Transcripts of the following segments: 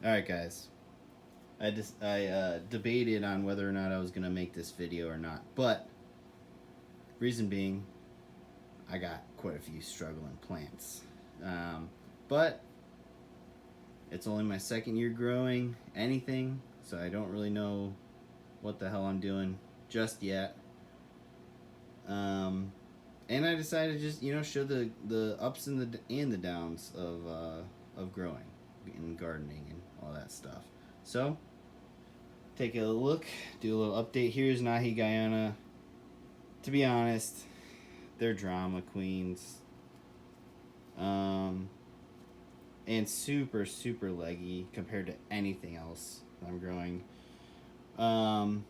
All right, guys. I debated on whether or not I was gonna make this video or not, but reason being, I got quite a few struggling plants. Um, but it's only my second year growing anything, so I don't really know what the hell I'm doing just yet. Um, and I decided to just show the ups and the downs of growing and gardening and all that stuff. So take a look, do a little update. Here's Nahi Guyana. To be honest, they're drama queens. Um, and super super leggy compared to anything else I'm growing. Um,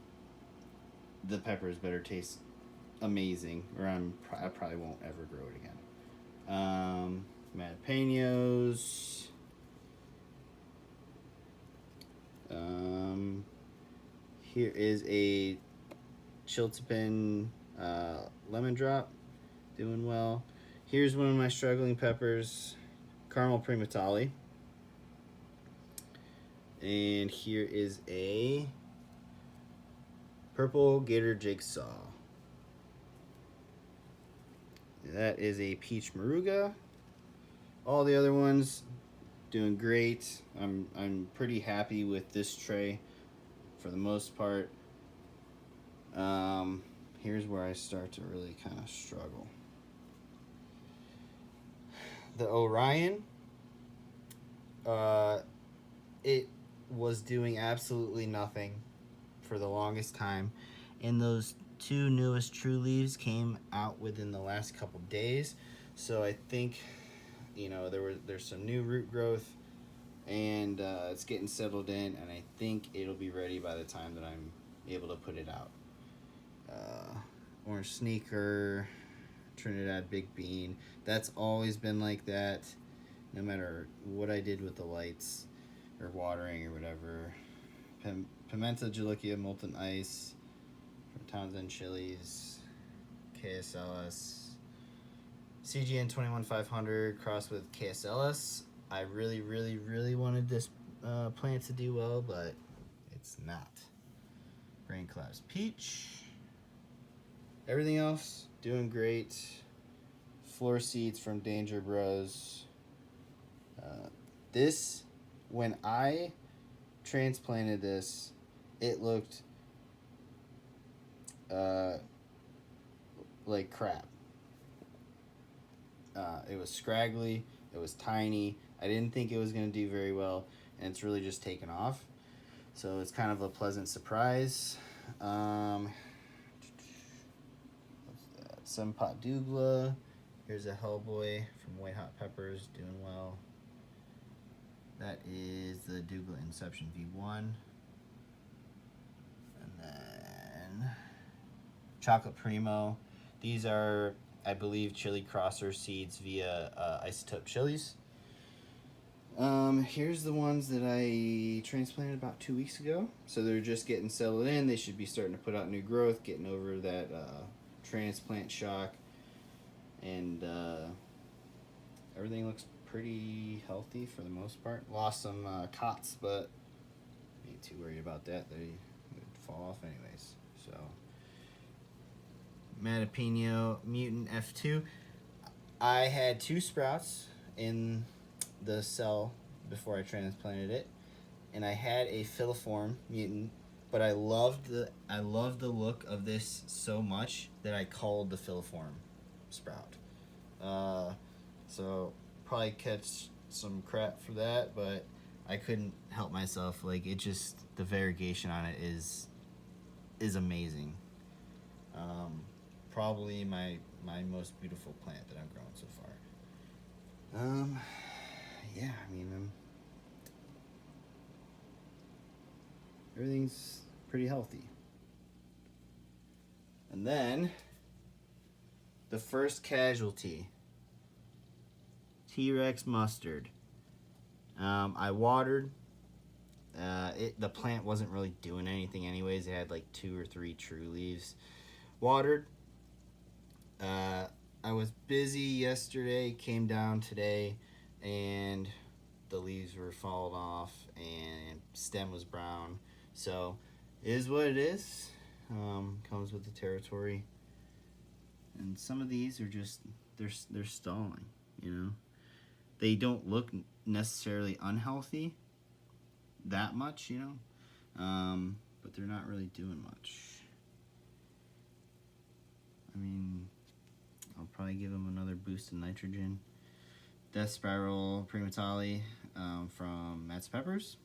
the peppers better taste amazing, or I probably won't ever grow it again. Matapenos. Um, Here is a Chiltepin lemon drop, doing well. Here's one of my struggling peppers, Caramel Primatali. And here is a Purple Gator Jigsaw. That is a Peach Maruga. All the other ones doing great. I'm pretty happy with this tray for the most part. Here's where I start to really kind of struggle. The Orion, uh, it was doing absolutely nothing for the longest time, and those two newest True Leaves came out within the last couple days. So I think there's some new root growth, and it's getting settled in, and I think it'll be ready by the time that I'm able to put it out. Orange Sneaker, Trinidad Big Bean. That's always been like that, no matter what I did with the lights or watering or whatever. Pimenta Jalicia Molten Ice from Townsend Chilies, KSLS, CGN 21500 crossed with KSLS. I really, really, really wanted this plant to do well, but it's not. Rain Clouds Peach. Everything else doing great. Floor seeds from Danger Bros. This, when I transplanted this, it looked uh, like crap. It was scraggly. It was tiny. I didn't think it was going to do very well, and it's really just taken off. So it's kind of a pleasant surprise. Some Pot Dougla. Here's a Hellboy from White Hot Peppers, doing well. That is the Dougla Inception V1. And then Chocolate Primo. These are, I believe, chili crosser seeds via Isotope Chilies. Here's the ones that I transplanted about 2 weeks ago. So they're just getting settled in. They should be starting to put out new growth, getting over that transplant shock. And everything looks pretty healthy for the most part. Lost some cots, but ain't too worried about that. They would fall off anyways. So, Matapino Mutant F2. I had 2 sprouts in the cell before I transplanted it, and I had a filiform mutant, but I loved the look of this so much that I called the filiform sprout. So probably catch some crap for that, but I couldn't help myself. Like, it just, the variegation on it is amazing. Probably my most beautiful plant that I've grown so far. Yeah, I mean, everything's pretty healthy. And then the first casualty, T-Rex mustard. I watered. The plant wasn't really doing anything anyways. It had like 2 or 3 true leaves. Watered. I was busy yesterday, came down today, and the leaves were falling off and stem was brown. So it is what it is. Comes with the territory. And some of these are just they're stalling, you know. They don't look necessarily unhealthy that much, you know, but they're not really doing much. I mean, I'll probably give them another boost in nitrogen. Death Spiral Primatali from Matt's Peppers.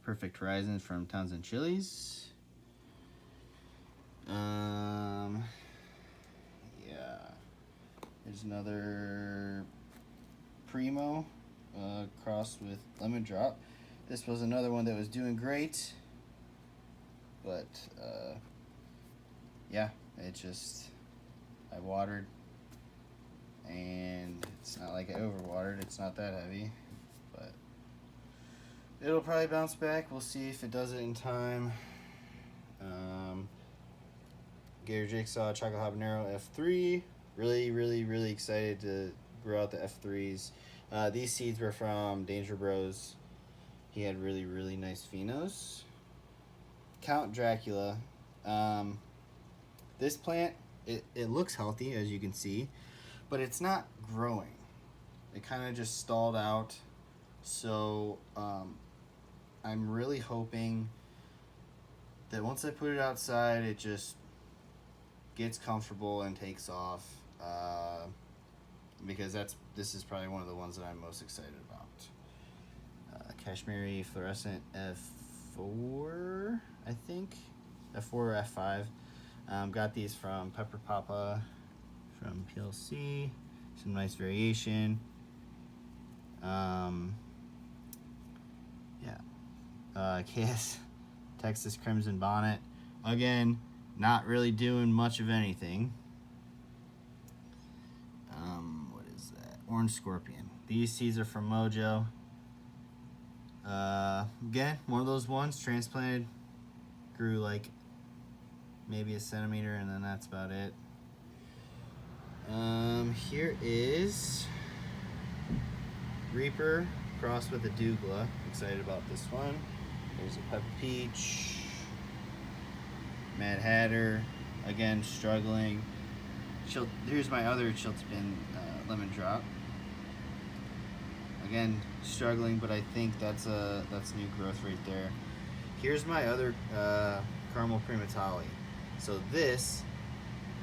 Perfect Horizons from Townsend Chilies. Yeah. There's another Primo crossed with Lemon Drop. This was another one that was doing great. But, yeah, it just, I watered. And it's not like I overwatered. It's not that heavy. But it'll probably bounce back. We'll see if it does it in time. Gator Jigsaw Chocolate Habanero F3. Really excited to grow out the F3s. These seeds were from Danger Bros. He had really nice phenos. Count Dracula. This plant, it looks healthy, as you can see, but it's not growing. It kind of just stalled out. So I'm really hoping that once I put it outside, it just gets comfortable and takes off, because this is probably one of the ones that I'm most excited about. Kashmiri Fluorescent F4, I think, F4 or F5. Got these from Pepper Papa from PLC. Some nice variation. KS Texas Crimson Bonnet. Again, not really doing much of anything. What is that? Orange Scorpion. These seeds are from Mojo. Again, one of those ones transplanted, grew like maybe a centimeter, and then that's about it. Here is Reaper crossed with a Douglas. Excited about this one. There's a Peppa Peach. Mad Hatter, again struggling. Here's my other Chiltepin Lemon Drop. Again struggling, but I think that's new growth right there. Here's my other Caramel Primatali. So this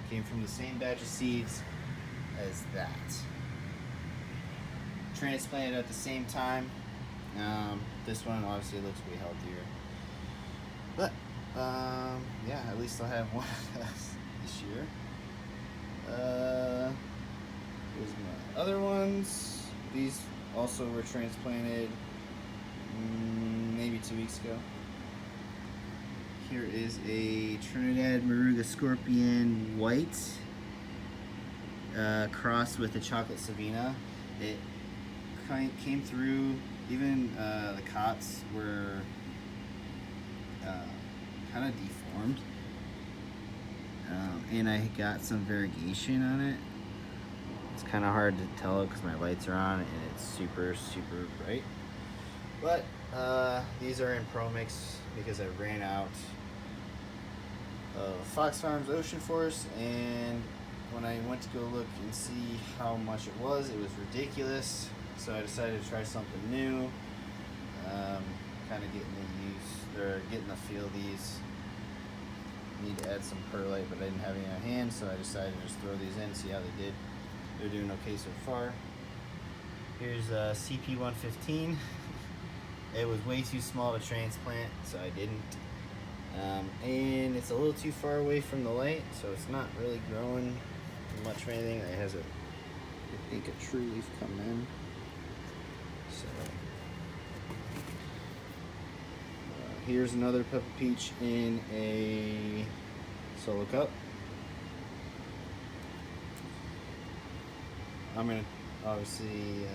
came from the same batch of seeds as that. Transplanted at the same time. This one obviously looks way healthier. But yeah, at least I'll have one this year. Here's my other ones. These also were transplanted maybe 2 weeks ago. Here is a Trinidad Moruga Scorpion White crossed with a Chocolate Savina. It came through, even the cots were kind of deformed, and I got some variegation on it. It's kind of hard to tell because my lights are on and it's super bright, but these are in Pro Mix because I ran out of Fox Farms Ocean Force, and when I went to go look and see how much it was ridiculous. So I decided to try something new. Kind of getting the feel of these. Need to add some perlite, but I didn't have any on hand, so I decided to just throw these in and see how they did. They're doing okay so far. Here's CP115. It was way too small to transplant, so I didn't. And it's a little too far away from the light, so it's not really growing much of anything. It has I think a true leaf coming in. So here's another Peppa Peach in a solo cup. I'm gonna obviously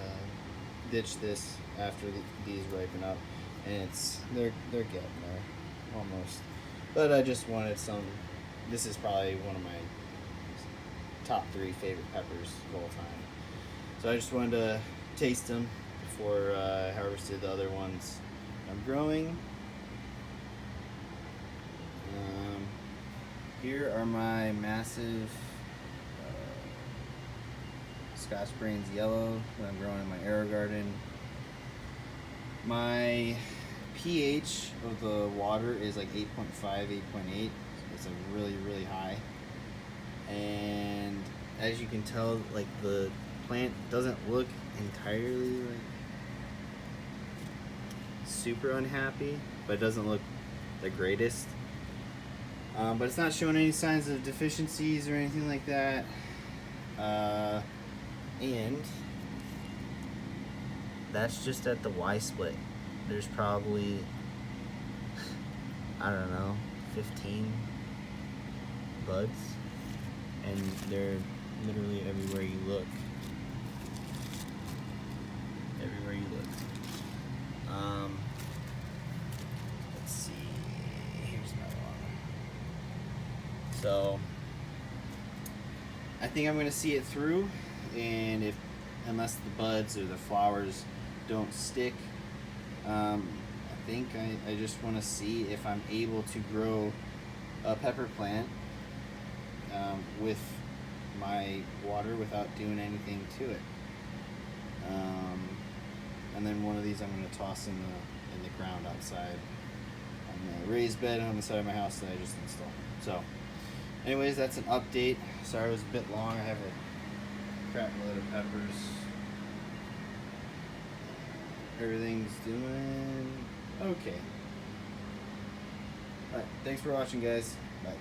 ditch this after these ripen up, and they're getting there almost. But I just wanted some. This is probably one of my top 3 favorite peppers of all time. So I just wanted to taste them before I harvested the other ones I'm growing. Here are my massive Scotch Brains Yellow that I'm growing in my AeroGarden. My pH of the water is like 8.5, 8.8. It's like really, really high. And as you can tell, like the plant doesn't look entirely like super unhappy, but it doesn't look the greatest. But it's not showing any signs of deficiencies or anything like that. And that's just at the Y split. There's probably, I don't know, 15 buds, and they're literally everywhere you look. Everywhere you look. Let's see. Here's my one. So I think I'm gonna see it through, and unless the buds or the flowers don't stick, I think I just want to see if I'm able to grow a pepper plant with my water without doing anything to it. And then one of these I'm going to toss in the ground outside on the raised bed on the side of my house that I just installed. So anyways, that's an update. Sorry it was a bit long. I have a crap load of peppers. Everything's doing okay. Alright, thanks for watching, guys. Bye.